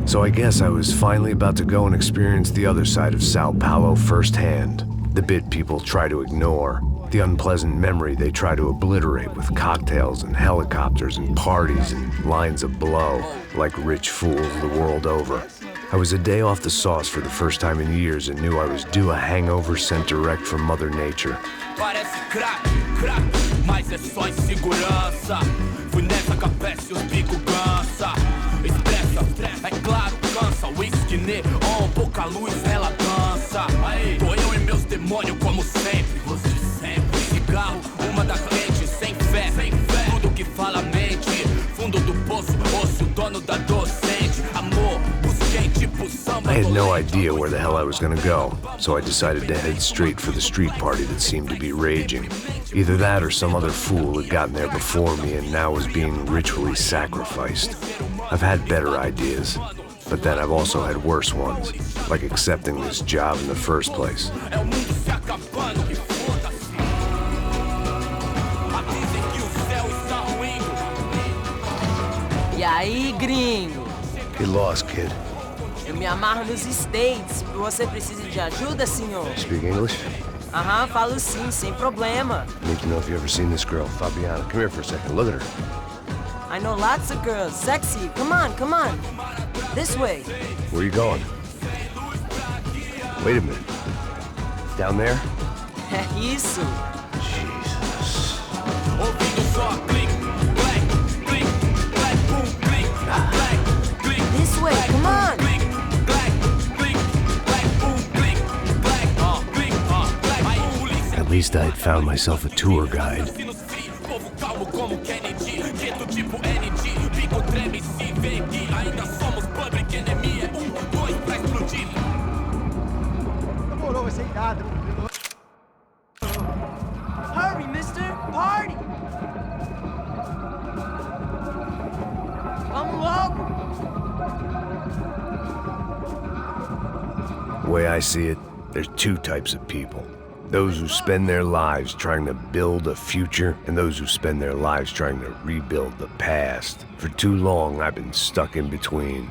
So I guess I was finally about to go and experience the other side of Sao Paulo firsthand. The bit people try to ignore. The unpleasant memory they try to obliterate with cocktails and helicopters and parties and lines of blow, like rich fools the world over. I was a day off the sauce for the first time in years and knew I was due a hangover sent direct from Mother Nature. Parece crack, mas é só insegurança. Fui nessa capece, os bico cansa. Estressa, é claro, cansa. Whisky neon, pouca luz, ela dança. Tô eu e meus demônios como sempre. Você sempre. Cigarro, uma da frente, sem fé. Tudo que fala mente. Fundo do poço, osso, dono da docente. Amor, busquei tipo samba. I had no idea where the hell I was gonna go, so I decided to head straight for the street party that seemed to be raging. Either that or some other fool had gotten there before me and now was being ritually sacrificed. I've had better ideas, but then I've also had worse ones, like accepting this job in the first place. E aí, gringo? Get lost, kid. Eu me amarro nos States. Você precisa de ajuda, senhor? Speak English? Aham, falo sim, sem problema. I need to know if you've ever seen this girl, Fabiana. Come here for a second. Look at her. I know lots of girls. Sexy. Come on, come on. This way. Where are you going? Wait a minute. Down there? É isso. Jesus. This way, come on. At least I had found myself a tour guide. Hurry, mister. Party. Vamos logo. The way I see it, there's two types of people. Those who spend their lives trying to build a future, and those who spend their lives trying to rebuild the past. For too long, I've been stuck in between,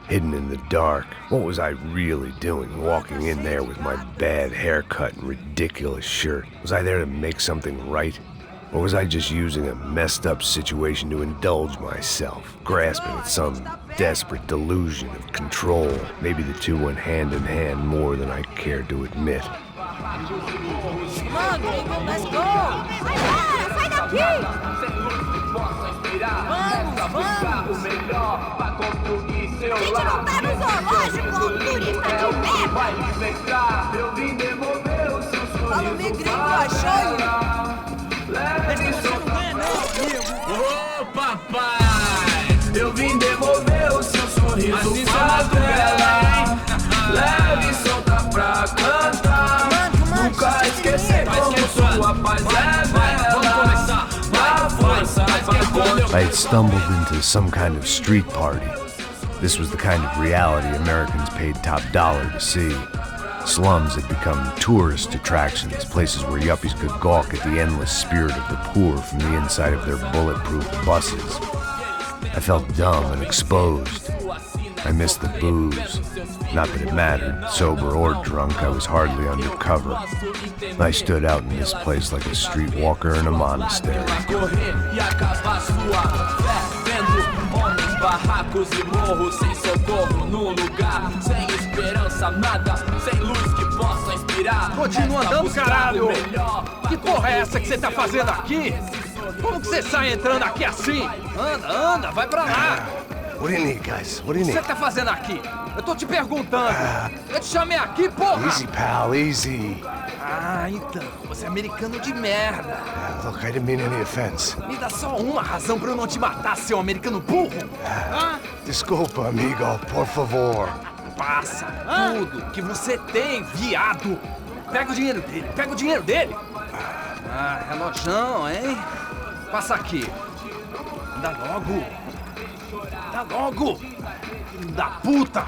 hidden in the dark. What was I really doing, walking in there with my bad haircut and ridiculous shirt? Was I there to make something right? Or was I just using a messed up situation to indulge myself, grasping at some desperate delusion of control? Maybe the two went hand in hand more than I cared to admit. Come on, gringo, let's go. Sai daqui! Vamos. A gente não tá no zoológico, turista de merda! Fala me, gringo, achou? Você não ganha, não. Ô, papai, eu vim devolver o seu sorriso assim favela. Leve e solta pra cantar. Nunca esquecer como sua paz é bela. Vai, força, I had stumbled into some kind of street party. This was the kind of reality Americans paid top dollar to see. Slums had become tourist attractions, places where yuppies could gawk at the endless spirit of the poor from the inside of their bulletproof buses. I felt dumb and exposed. I missed the booze. Not that it mattered, sober or drunk, I was hardly undercover. I stood out in this place like a streetwalker in a monastery. Barracos e morros sem socorro num lugar sem esperança, nada, sem luz que possa inspirar. Continua andando, caralho! Que porra é essa que você tá fazendo aqui? Como que você sai entrando aqui assim? Anda, vai pra lá! What do you need, guys? What do you O que need? você tá fazendo aqui? Eu tô te perguntando. Eu te chamei aqui, porra! Easy, pal, easy. Ah, então, você é americano de merda. Look, I didn't mean any offense. Me dá só uma razão pra eu não te matar, seu americano burro. Desculpa, amigo, por favor. Passa tudo que você tem, viado. Pega o dinheiro dele, Ah, relojão, hein? Passa aqui. Dá logo. Filho da puta.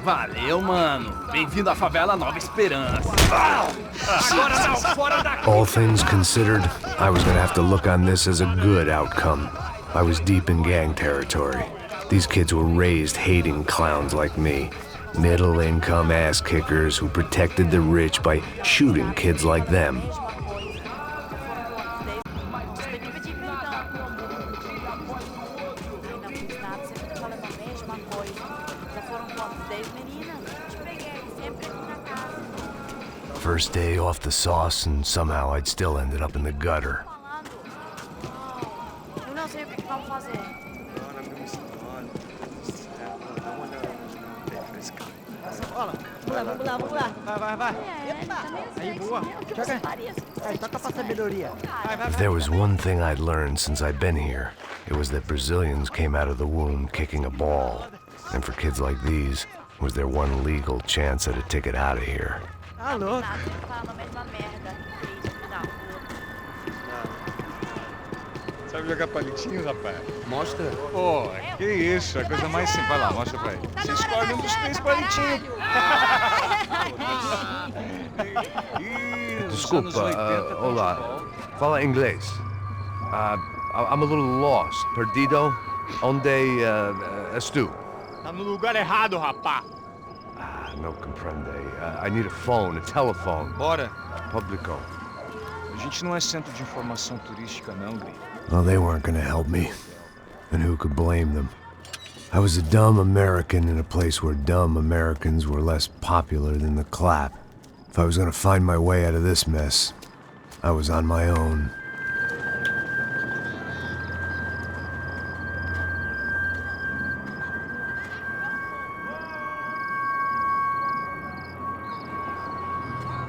Valeu, mano. Bem-vindo à favela Nova Esperança. Agora não, fora daqui. All things considered, I was gonna have to look on this as a good outcome. I was deep in gang territory. These kids were raised hating clowns like me. Middle-income ass-kickers who protected the rich by shooting kids like them. First day off the sauce, and somehow I'd still ended up in the gutter. Eu não sei o que vamos fazer. Vamos lá. Vai. Aí, boa. Joga. Aí, toca pra sabedoria. Vai. If there was one thing I'd learned since I'd been here, it was that Brazilians came out of the womb kicking a ball. And for kids like these, it was their one legal chance at a ticket out of here. Tá louco. Fala a mesma merda. Não. Sabe jogar palitinho, rapaz? Mostra. Pô, que isso, é a coisa mais simples. Vai lá, mostra pra ele. Você escolhe um dos 3 palitinhos. Desculpa, olá. Fala inglês. I'm a little lost. Perdido? Onde estou? Tá no lugar errado, rapá. No comprende. I need a phone, a telephone. Bora. Publico. A gente não é centro de informação turística, não, Gri. Well, they weren't gonna help me. And who could blame them? I was a dumb American in a place where dumb Americans were less popular than the clap. If I was gonna find my way out of this mess, I was on my own.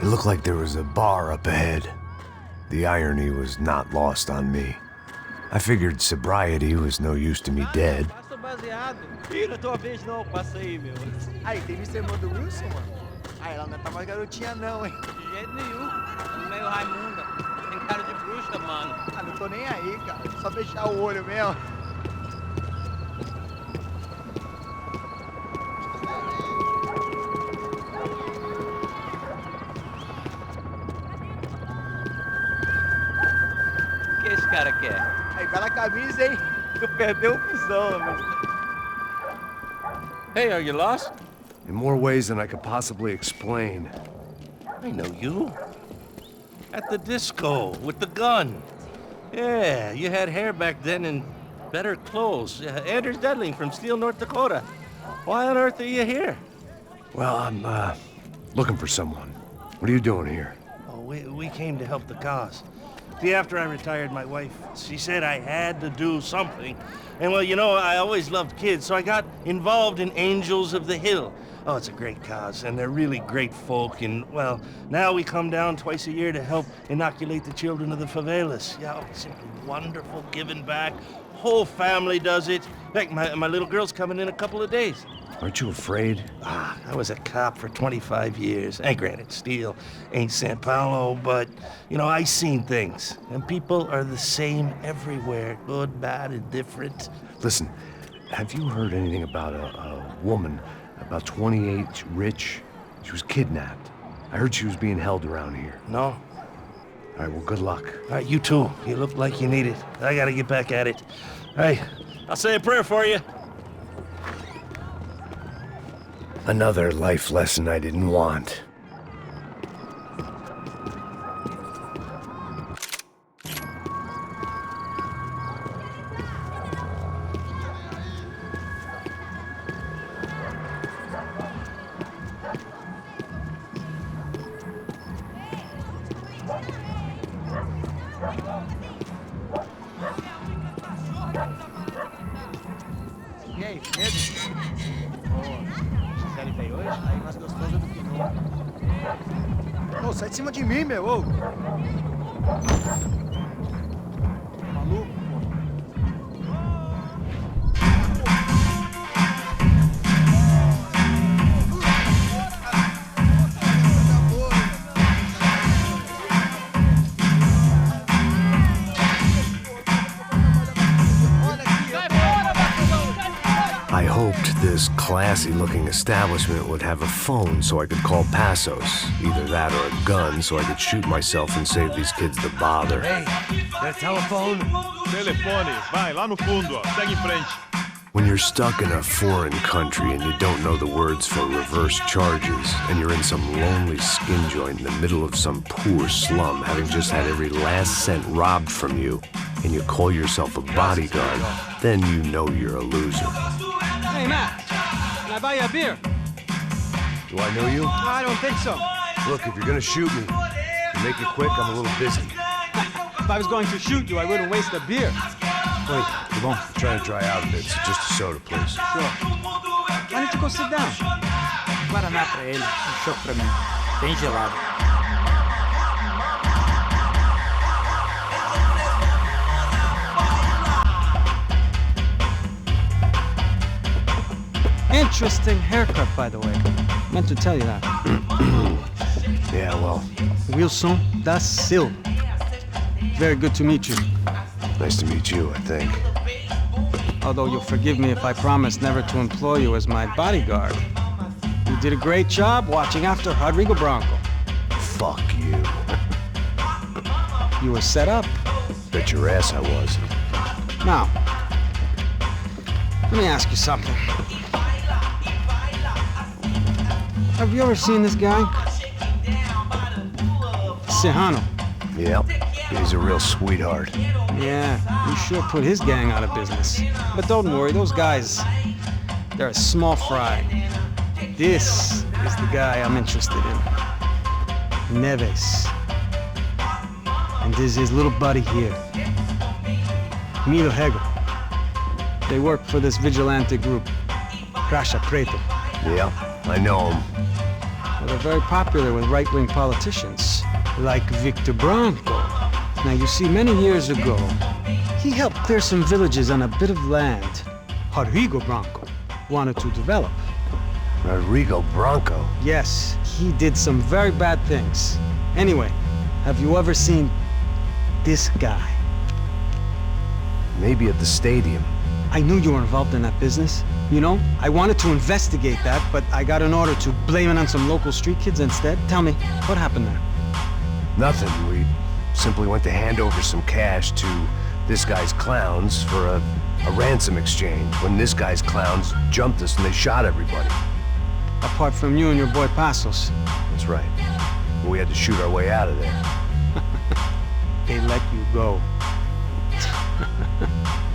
It looked like there was a bar up ahead. The irony was not lost on me. I figured sobriety was no use to me dead. Passa baseado. Ih, não é tua vez não, passa aí, meu. Aí, tem visto a irmã do Wilson, mano? Aí, ela não tá mais garotinha não, hein? De jeito nenhum. Ela é meio Raimunda. Tem cara de bruxa, mano. Ah, não tô nem aí, cara. Só fechar o olho mesmo. O que esse cara quer? Aí, bela camisa, hein? Tu perdeu o fusão, amigo. Hey, are you lost? In more ways than I could possibly explain. I know you. At the disco, with the gun. Yeah, you had hair back then and better clothes. Anders Dedling from Steele, North Dakota. Why on earth are you here? Well, I'm, looking for someone. What are you doing here? Oh, we came to help the cause. See, after I retired, my wife, she said I had to do something. And well, you know, I always loved kids, so I got involved in Angels of the Hill. Oh, it's a great cause, and they're really great folk. And, well, now we come down twice a year to help inoculate the children of the favelas. Yeah, oh, it's simply wonderful, giving back. Whole family does it. In fact, my little girl's coming in a couple of days. Aren't you afraid? I was a cop for 25 years. And granted, Steele ain't San Paulo, but, you know, I seen things. And people are the same everywhere, good, bad, and different. Listen, have you heard anything about a woman, about 28, rich? She was kidnapped. I heard she was being held around here. No? All right, well, good luck. All right, you too. You look like you need it. I gotta get back at it. All right, I'll say a prayer for you. Another life lesson I didn't want. E aí, medo? Gisele veio hoje? Aí, mais gostosa do que nunca. Ô, sai de cima de mim, meu, ô! Maluco, pô. I hoped this classy-looking establishment would have a phone so I could call Passos. Either that or a gun so I could shoot myself and save these kids the bother. Hey, that telephone? Telefone, vai, lá no fundo, ó. Segue em frente. When you're stuck in a foreign country and you don't know the words for reverse charges, and you're in some lonely skin joint in the middle of some poor slum, having just had every last cent robbed from you, and you call yourself a bodyguard, then you know you're a loser. Hey, Matt, can I buy you a beer? Do I know you? I don't think so. Look, if you're gonna shoot me, you make it quick, I'm a little busy. If I was going to shoot you, I wouldn't waste a beer. Wait, come on. I'm trying to dry out a bit, so just a soda, please. Sure. Why don't you go sit down? Guaraná pra ele, chopp pra mim. Bem gelado. Interesting haircut, by the way. Meant to tell you that. Yeah, well, Wilson da Silva. Very good to meet you. nice to meet you, I think. Although you'll forgive me if I promise never to employ you as my bodyguard. You did a great job watching after Rodrigo Branco. Fuck you. You were set up. Bet your ass I was. Now, let me ask you something. Have you ever seen this guy? Serrano. Yep, he's a real sweetheart. Yeah, he sure put his gang out of business. But don't worry, those guys, they're a small fry. This is the guy I'm interested in. Neves. And this is his little buddy here. Milo Hegel. They work for this vigilante group, Crasha Preto. Yeah, I know him. Well, they're very popular with right-wing politicians, like Victor Branco. Now, you see, many years ago, he helped clear some villages on a bit of land Rodrigo Branco wanted to develop. Rodrigo Branco? Yes, he did some very bad things. Anyway, have you ever seen this guy? Maybe at the stadium. I knew you were involved in that business. You know, I wanted to investigate that, but I got an order to blame it on some local street kids instead. Tell me, what happened there? Nothing. We simply went to hand over some cash to this guy's clowns for a ransom exchange when this guy's clowns jumped us and they shot everybody. Apart from you and your boy Passos. That's right. We had to shoot our way out of there. They let you go.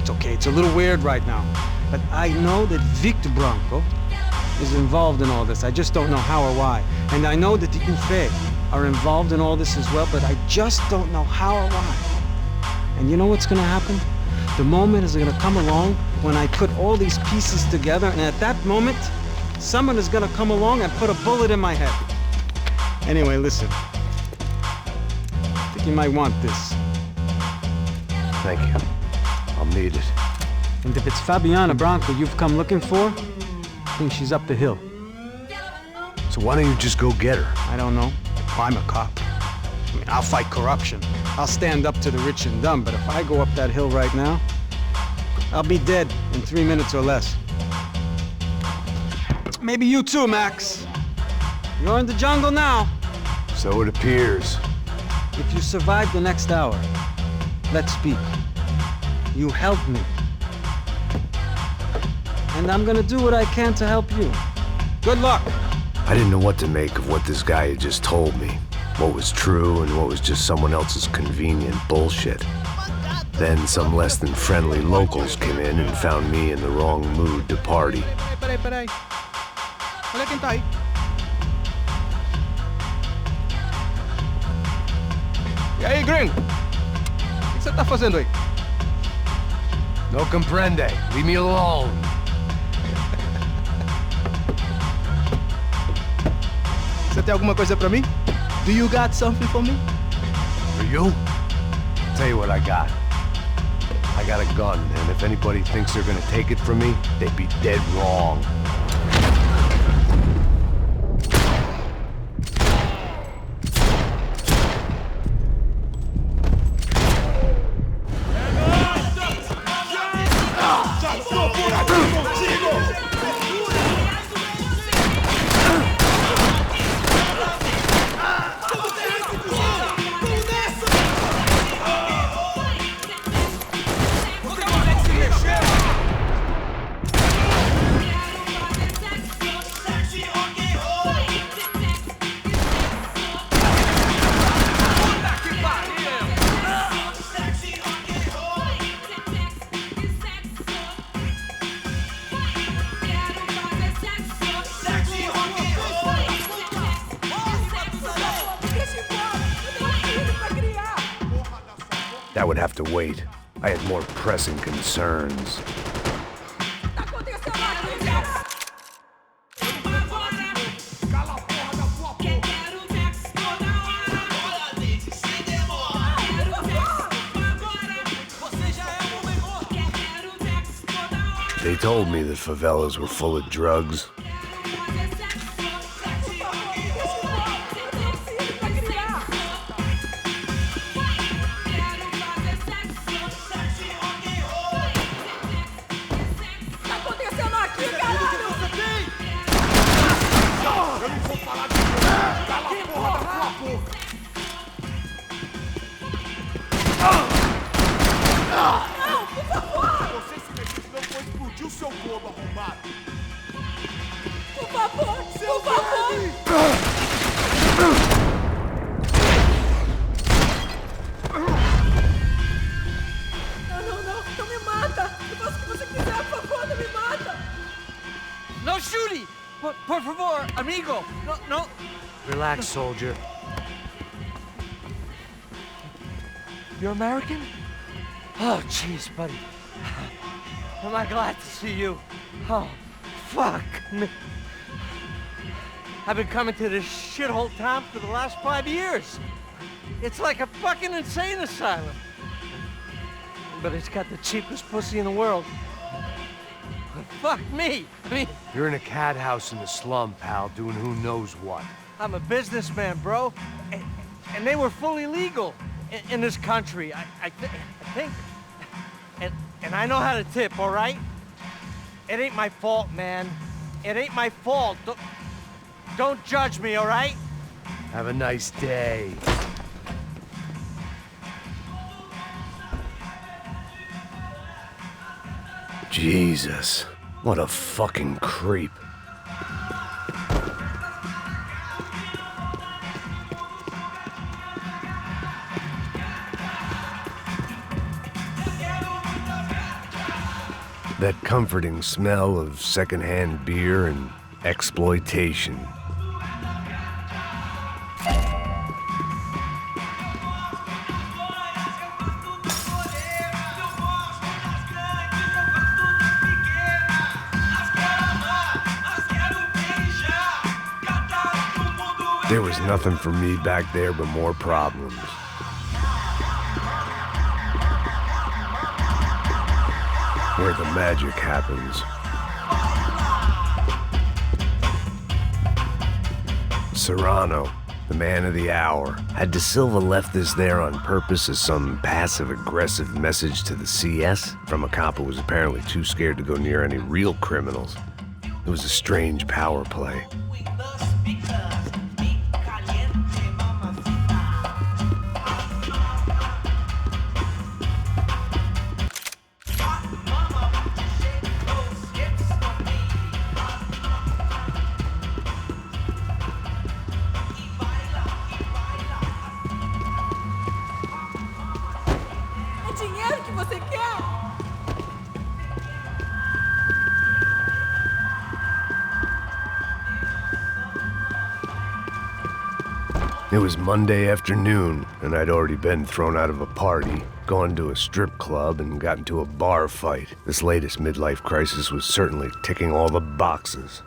It's okay, it's a little weird right now. But I know that Victor Branco is involved in all this. I just don't know how or why. And I know that the UFE are involved in all this as well, but I just don't know how or why. And you know what's gonna happen? The moment is gonna come along when I put all these pieces together, and at that moment, someone is gonna come along and put a bullet in my head. Anyway, listen. I think you might want this. Thank you. I'll need it. And if it's Fabiana Branco you've come looking for, I think she's up the hill. So why don't you just go get her? I don't know. I'm a cop. I mean, I'll fight corruption. I'll stand up to the rich and dumb, but if I go up that hill right now, I'll be dead in 3 minutes or less. Maybe you too, Max. You're in the jungle now. So it appears. If you survive the next hour, let's speak. You help me. And I'm gonna do what I can to help you. Good luck. I didn't know what to make of what this guy had just told me. What was true and what was just someone else's convenient bullshit. Then some less than friendly locals came in and found me in the wrong mood to party. Peraí. Olha quem tá aí. E aí, gringo? O que você tá fazendo aí? No comprende. Leave me alone. Você tem alguma coisa pra mim? Do you got something for me? For you? Tell you what I got. I got a gun, and if anybody thinks they're gonna take it from me, they'd be dead wrong. That would have to wait. I had more pressing concerns. They told me that favelas were full of drugs. No shooting! Por favor, amigo! No. Relax, soldier. You're American? Oh, jeez, buddy. Am I glad to see you? Oh, fuck me. I've been coming to this shithole town for the last 5 years. It's like a fucking insane asylum. But it's got the cheapest pussy in the world. Fuck me. I mean, You're in a cat house in the slum, pal, doing who knows what. I'm a businessman, bro. And they were fully legal in this country. I think. And I know how to tip, all right? It ain't my fault, man. It ain't my fault. Don't judge me, all right? Have a nice day. Jesus, what a fucking creep. That comforting smell of secondhand beer and exploitation. There was nothing for me back there but more problems. Where the magic happens. Serrano, the man of the hour. Had De Silva left this there on purpose as some passive-aggressive message to the CS from a cop who was apparently too scared to go near any real criminals? It was a strange power play. It was Monday afternoon, and I'd already been thrown out of a party, gone to a strip club, and got into a bar fight. This latest midlife crisis was certainly ticking all the boxes.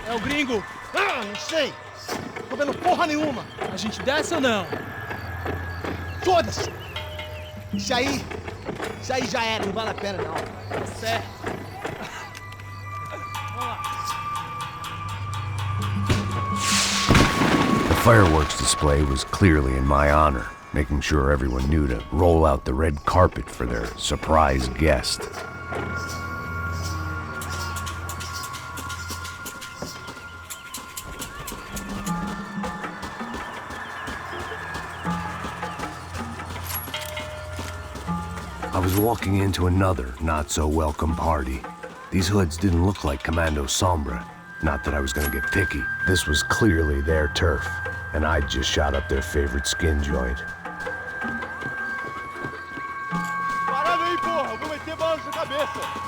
É o gringo. Ah, não sei. Tô vendo porra nenhuma. A gente desce ou não? Foda-se. Isso aí já era, não vale a pena não. Tá certo. The fireworks display was clearly in my honor, making sure everyone knew to roll out the red carpet for their surprise guest. I was walking into another not-so-welcome party. These hoods didn't look like Commando Sombra. Not that I was gonna get picky. This was clearly their turf, and I'd just shot up their favorite skin joint. Parada aí, porra! Eu vou meter bala na sua cabeça!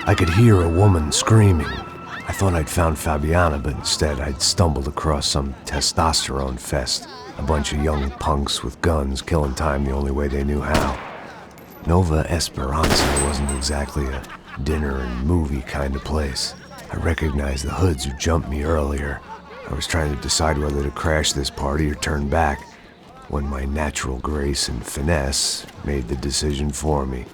I could hear a woman screaming. I thought I'd found Fabiana, but instead I'd stumbled across some testosterone fest. A bunch of young punks with guns killing time the only way they knew how. Nova Esperanza wasn't exactly a dinner and movie kind of place. I recognized the hoods who jumped me earlier. I was trying to decide whether to crash this party or turn back, when my natural grace and finesse made the decision for me.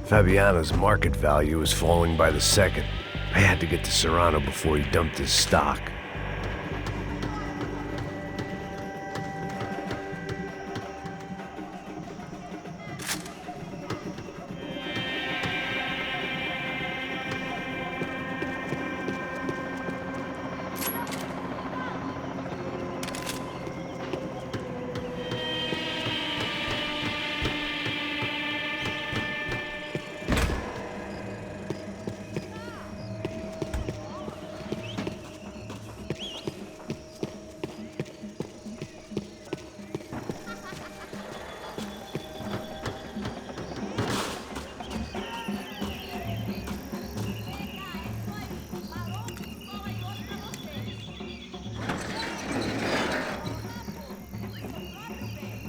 Fabiana's market value was falling by the second. I had to get to Serrano before he dumped his stock.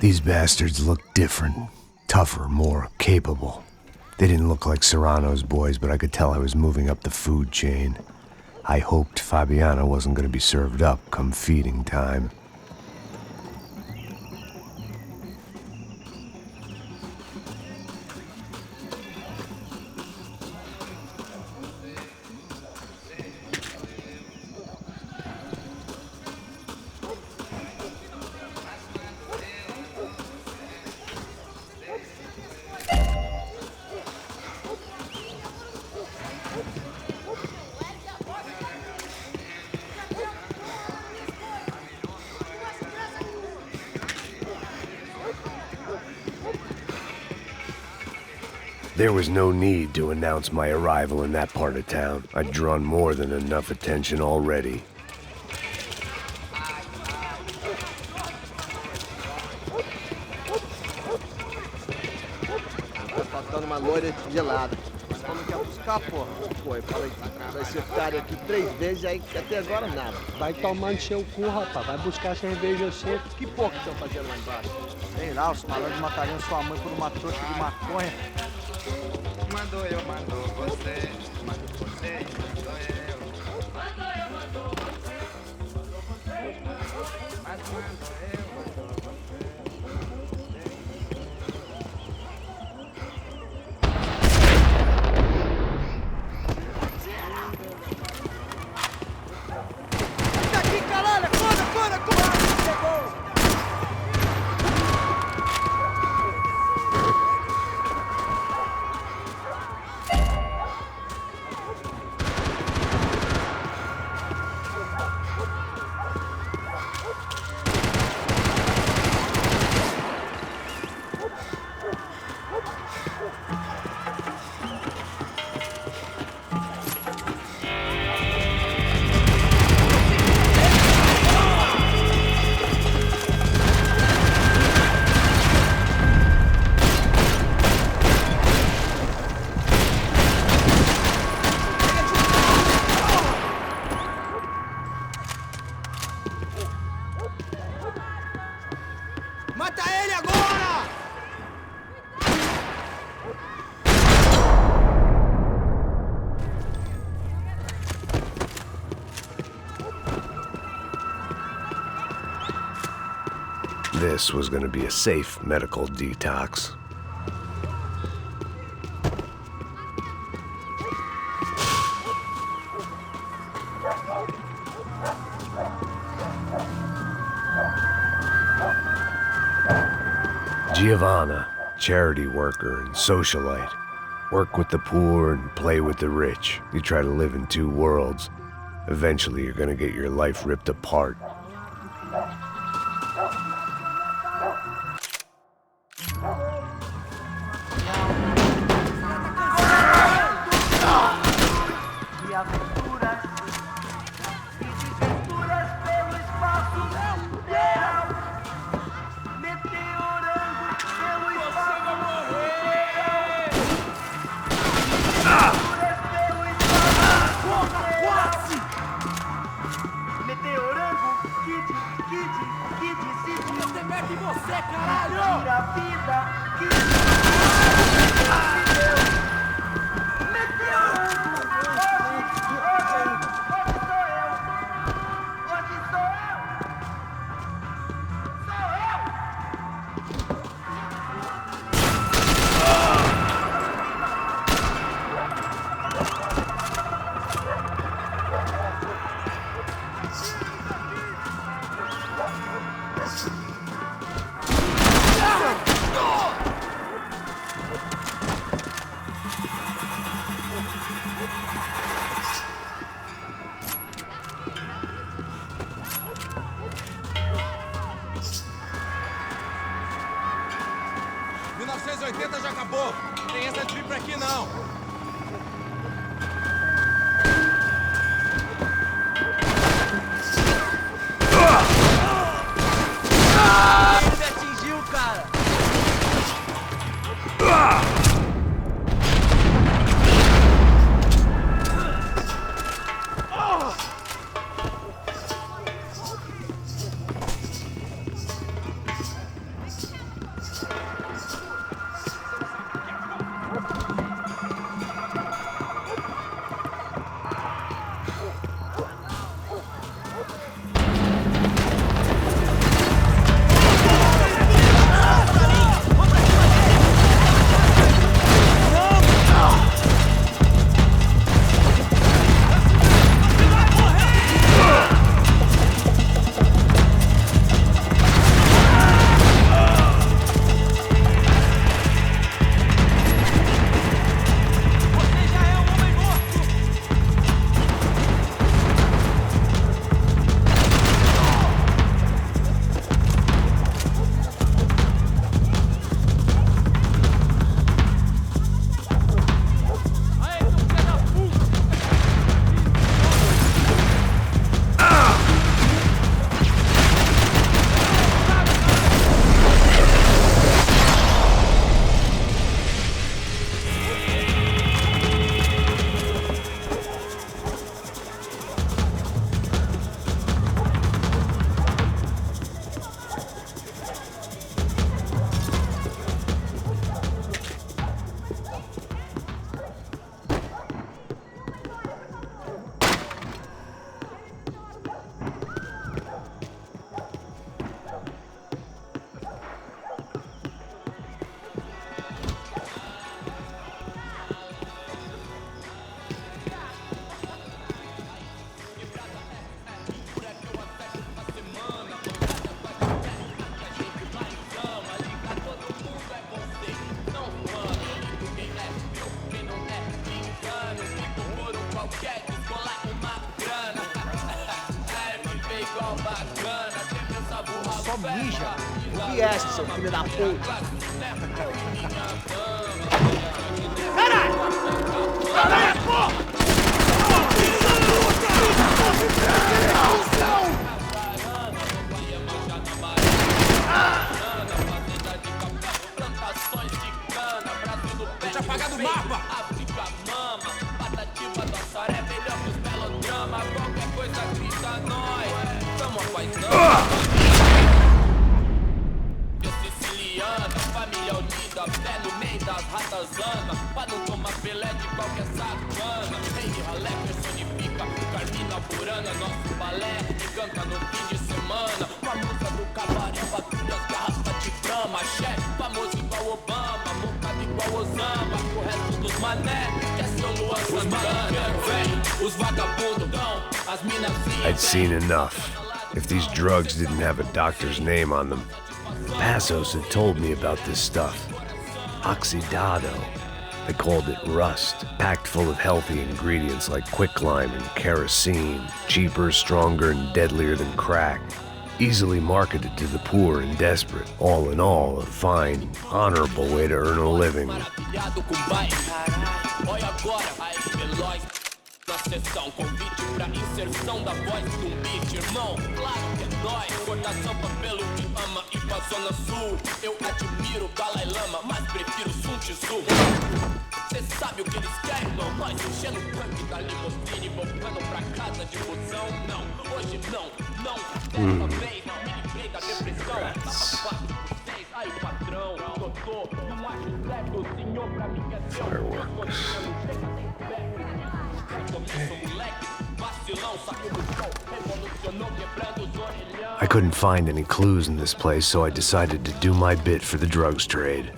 These bastards looked different, tougher, more capable. They didn't look like Serrano's boys, but I could tell I was moving up the food chain. I hoped Fabiana wasn't going to be served up come feeding time. There was no need to announce my arrival in that part of town. I'd drawn more than enough attention already. Tá faltando uma loira gelada. Mas como quer buscar, porra? Pô, eu falei, vai ser ficar aqui 3 vezes, aí até agora nada. Vai tomar no seu cu, rapaz. Vai buscar cerveja sempre. Que porra que estão fazendo lá embaixo? Sei lá, os malandros matariam sua mãe por uma trouxa de maconha. Mando eu, mando você, mando você, mando eu. Mando eu, mando você, mas mando eu. Daqui, caralho! Corra, corra! Chegou! Mata ele agora! This was going to be a safe medical detox. Giovanna, charity worker and socialite. Work with the poor and play with the rich. You try to live in two worlds. Eventually you're gonna get your life ripped apart. Pô, tem essa de vir pra aqui não. Ele atingiu, cara. Só mija. O que é esse, seu filho da puta? Caralho! Caralho, porra! Vou te apagar do mapa! Família unida, pé no meio das ratazanas, pra não tomar pelé de qualquer sacana. Rei ralé personifica, Carmina Burana, nosso balé, e canta no fim de semana. Com a música do cabaré, batendo as garrafas de brama. Chefe, famoso igual Obama, mocado igual Osama. O resto dos mané, que é seu Luan Santana. Vem, os vagabundos dão, as minas frias. I'd seen enough. If these drugs didn't have a doctor's name on them, Passos had told me about this stuff. Oxidado. They called it rust, packed full of healthy ingredients like quicklime and kerosene, cheaper, stronger, and deadlier than crack. Easily marketed to the poor and desperate. All in all, a fine, honorable way to earn a living. Na sessão, convite pra inserção da voz no beat, irmão. Claro que é nóis, cortação papelo que ama e pra zona sul. Eu admiro o Dalai Lama, mas prefiro Sun Tzu. Cê sabe o que eles querem, não? Nós enchendo o tanque da limusine, voltando pra casa de busão. Não, hoje não. Dessa vez, me livrei da depressão. Tava 4/6, aí patrão, doutor, não acho certo, o senhor pra mim quer ser um I couldn't find any clues in this place, so I decided to do my bit for the drugs trade.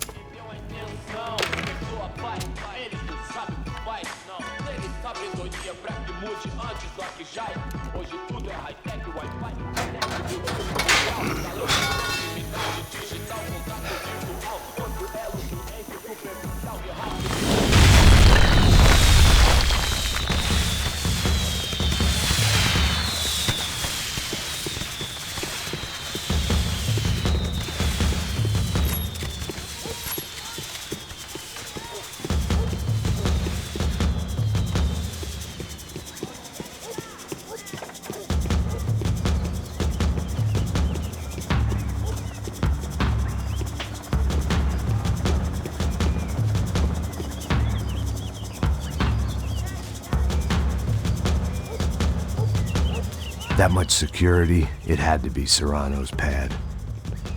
That much security, it had to be Serrano's pad.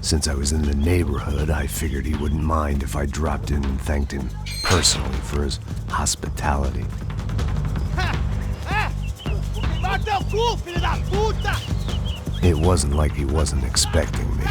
Since I was in the neighborhood, I figured he wouldn't mind if I dropped in and thanked him personally for his hospitality. It wasn't like he wasn't expecting me.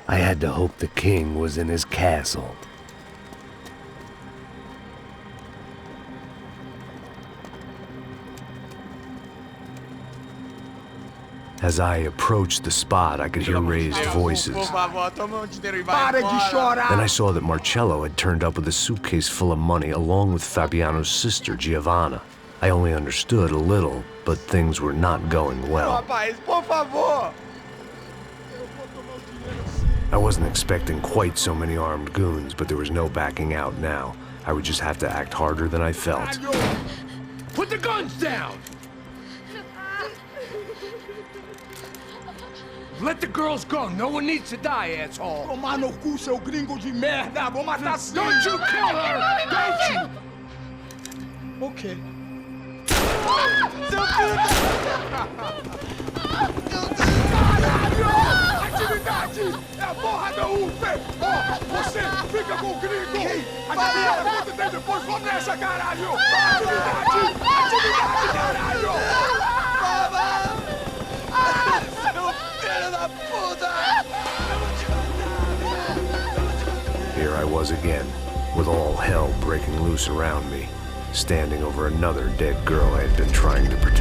I had to hope the king was in his castle. As I approached the spot, I could hear raised voices. Then I saw that Marcello had turned up with a suitcase full of money along with Fabiano's sister, Giovanna. I only understood a little, but things were not going well. I wasn't expecting quite so many armed goons, but there was no backing out now. I would just have to act harder than I felt. Put the guns down! Let the girls go. No one needs to die, asshole. Tomar no cu, seu gringo de merda. Vou matar sim. Don't you kill her! Don't you? Okay. Seu filho Caralho! Atividade! É a porra da UP! Ó, você fica com o gringo! A galera conta tem depois, vamos nessa, caralho! Atividade! Atividade, caralho! Here I was again, with all hell breaking loose around me, standing over another dead girl I had been trying to protect.